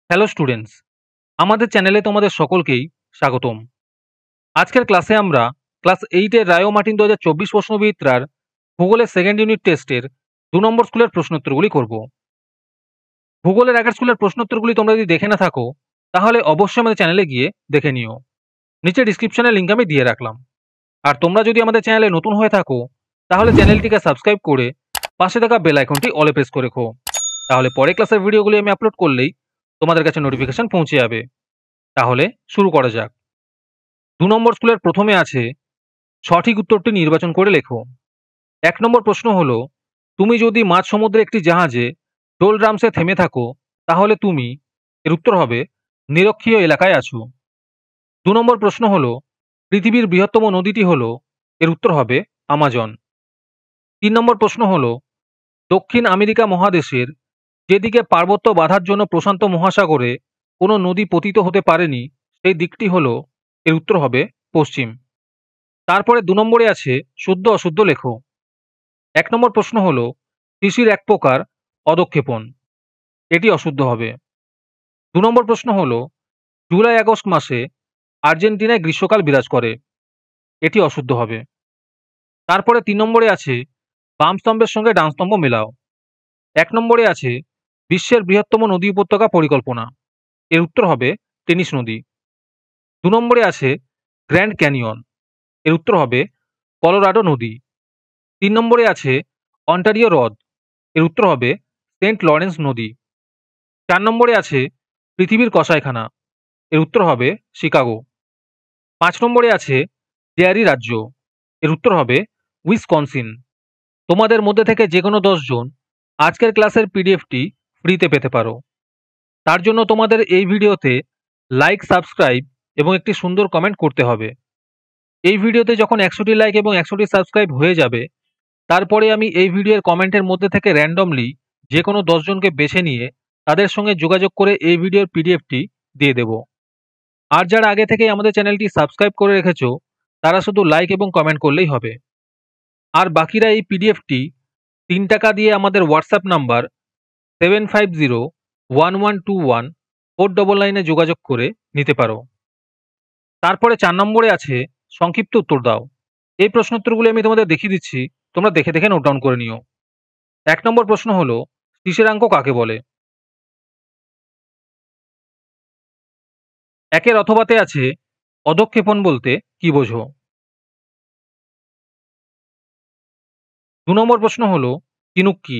Hello students, আমাদের চ্যানেলে তোমাদের সকলকেই স্বাগতম। আজকের ক্লাসে আমরা ক্লাস 8-এর রায় মার্টিন 2024 প্রশ্নবিদ্যার ভূগোলের সেকেন্ড ইউনিট টেস্টের 2 নম্বর স্কুলের প্রশ্নোত্তরগুলি করব। ভূগোলের আগের স্কুলের প্রশ্নোত্তরগুলি তোমরা যদি দেখে না থাকো তাহলে অবশ্যই আমাদের চ্যানেলে গিয়ে দেখে নিও। নিচে ডিসক্রিপশনে লিঙ্ক আমি দিয়ে রাখলাম। আর তোমরা যদি আমাদের চ্যানেলে নতুন হয়ে থাকো তাহলে চ্যানেলটিকে সাবস্ক্রাইব করে পাশে থাকা বেল আইকনটি অলে প্রেস করে রেখো। তাহলে পরে ক্লাসের ভিডিওগুলি আমি আপলোড করলেই তোমাদের কাছে নোটিফিকেশন পৌঁছে যাবে। তাহলে শুরু করা যাক। 2 নম্বর স্কুলের প্রথমে আছে সঠিক উত্তরটি নির্বাচন করে লেখো। 1 নম্বর প্রশ্ন হলো, তুমি যদি মাঝ সমুদ্রে একটি জাহাজে ডোলড্রামসে থেমে থাকো তাহলে তুমি, এর উত্তর হবে নিরক্ষীয় এলাকায় আছো। 2 নম্বর প্রশ্ন হলো, পৃথিবীর বৃহত্তম নদীটি হলো, এর উত্তর হবে আমাজন। 3 নম্বর প্রশ্ন হলো, দক্ষিণ আমেরিকা মহাদেশের যেদিকে পার্বত্য বাধার জন্য প্রশান্ত মহাসাগরে কোনো নদী পতিত হতে পারেনি সেই দিকটি হলো, এর উত্তর হবে পশ্চিম। তারপরে 2 নম্বরে আছে শুদ্ধ অশুদ্ধ লেখো। 1 নম্বর প্রশ্ন হলো, কৃষির এক প্রকার অদক্ষেপণ, এটি অশুদ্ধ হবে। 2 নম্বর প্রশ্ন হলো, জুলাই আগস্ট মাসে আর্জেন্টিনায় গ্রীষ্মকাল বিরাজ করে, এটি অশুদ্ধ হবে। তারপরে 3 নম্বরে আছে বাম স্তম্ভের সঙ্গে ডান স্তম্ভ মেলাও। 1 নম্বরে আছে বিশ্বের বৃহত্তম নদী উপত্যকা পরিকল্পনা, এর উত্তর হবে টেনিস নদী। 2 নম্বরে আছে গ্র্যান্ড ক্যানিয়ন, এর উত্তর হবে কলোরাডো নদী। 3 নম্বরে আছে অন্টারিও হ্রদ, এর উত্তর হবে সেন্ট লরেন্স নদী। 4 নম্বরে আছে পৃথিবীর কসাইখানা, এর উত্তর হবে শিকাগো। 5 নম্বরে আছে ডেয়ারি রাজ্য, এর উত্তর হবে উইসকনসিন। তোমাদের মধ্যে থেকে যে কোনো 10 জন আজকের ক্লাসের পিডিএফটি ফ্রিতে পেতে পারো। তার জন্য তোমাদের এই ভিডিওতে লাইক, সাবস্ক্রাইব এবং একটি সুন্দর কমেন্ট করতে হবে। এই ভিডিওতে যখন 100টি লাইক এবং 100টি সাবস্ক্রাইব হয়ে যাবে তারপরে আমি এই ভিডিওর কমেন্টের মধ্যে থেকে র্যান্ডমলি যে কোনো 10 জনকে বেছে নিয়ে তাদের সঙ্গে যোগাযোগ করে এই ভিডিওর পিডিএফটি দিয়ে দেব। আর যারা আগে থেকেই আমাদের চ্যানেলটি সাবস্ক্রাইব করে রেখেছো তারা শুধু লাইক এবং কমেন্ট করলেই হবে। আর বাকিরা এই পিডিএফটি 3 টাকা দিয়ে আমাদের হোয়াটসঅ্যাপ নাম্বার 7501121499 যোগাযোগ করে নিতে পারো। তারপরে 4 নম্বরে আছে সংক্ষিপ্ত উত্তর দাও। এই প্রশ্নোত্তরগুলি আমি তোমাদের দেখিয়ে দিচ্ছি, তোমরা দেখে দেখে নোট ডাউন করে নিও। 1 নম্বর প্রশ্ন হলো, স্थिरांक কাকে বলে? একের অথবাতে আছে অধঃক্ষেপণ বলতে কি বোঝো? 2 নম্বর প্রশ্ন হলো, চিনুক কি?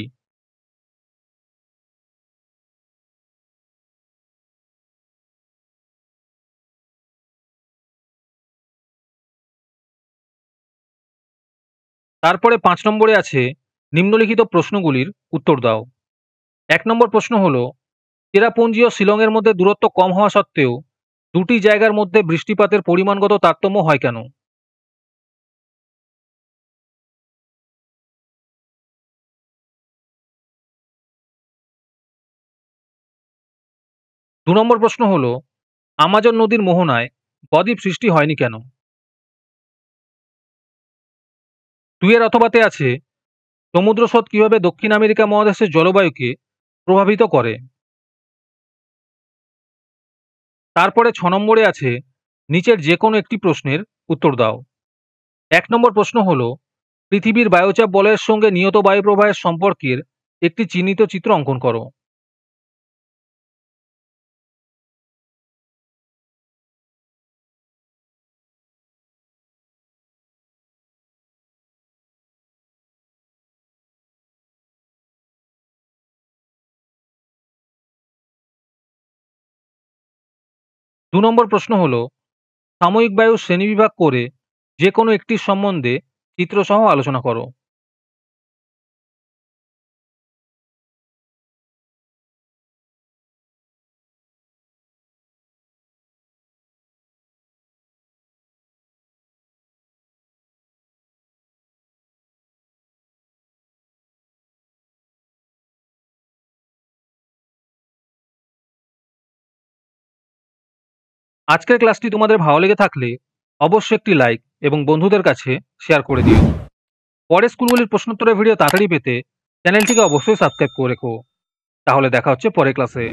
তারপরে 5 নম্বরে আছে নিম্নলিখিত প্রশ্নগুলির উত্তর দাও। 1 নম্বর প্রশ্ন হলো, চেরাপুঞ্জি ও শিলংয়ের মধ্যে দূরত্ব কম হওয়া সত্ত্বেও দুটি জায়গার মধ্যে বৃষ্টিপাতের পরিমাণগত তারতম্য হয় কেন? দু নম্বর প্রশ্ন হলো, আমাজন নদীর মোহনায় বদ্বীপ সৃষ্টি হয়নি কেন? 2 এর অথবাতে আছে সমুদ্র স্রোত কিভাবে দক্ষিণ আমেরিকা মহাদেশের জলবায়ুকে প্রভাবিত করে? তারপরে 6 নম্বরে আছে নিচের যে কোনো একটি প্রশ্নের উত্তর দাও। 1 নম্বর প্রশ্ন হলো, পৃথিবীর বায়ুচাপ বলয়ের সঙ্গে নিয়ত বায়ুপ্রবাহের সম্পর্কের একটি চিহ্নিত চিত্র অঙ্কন করো। দু নম্বর প্রশ্ন হলো, সাময়িক বায়ু শ্রেণীবিভাগ করে যে কোনো একটির সম্বন্ধে চিত্রসহ আলোচনা করো। আজকের ক্লাসটি তোমাদের ভালো লেগে থাকলে অবশ্যই একটি লাইক এবং বন্ধুদের কাছে শেয়ার করে দিও। পরের স্কুলগুলির প্রশ্নোত্তরের ভিডিও তাড়াতাড়ি পেতে চ্যানেলটিকে অবশ্যই সাবস্ক্রাইব করে রেখো। তাহলে দেখা হচ্ছে পরের ক্লাসে।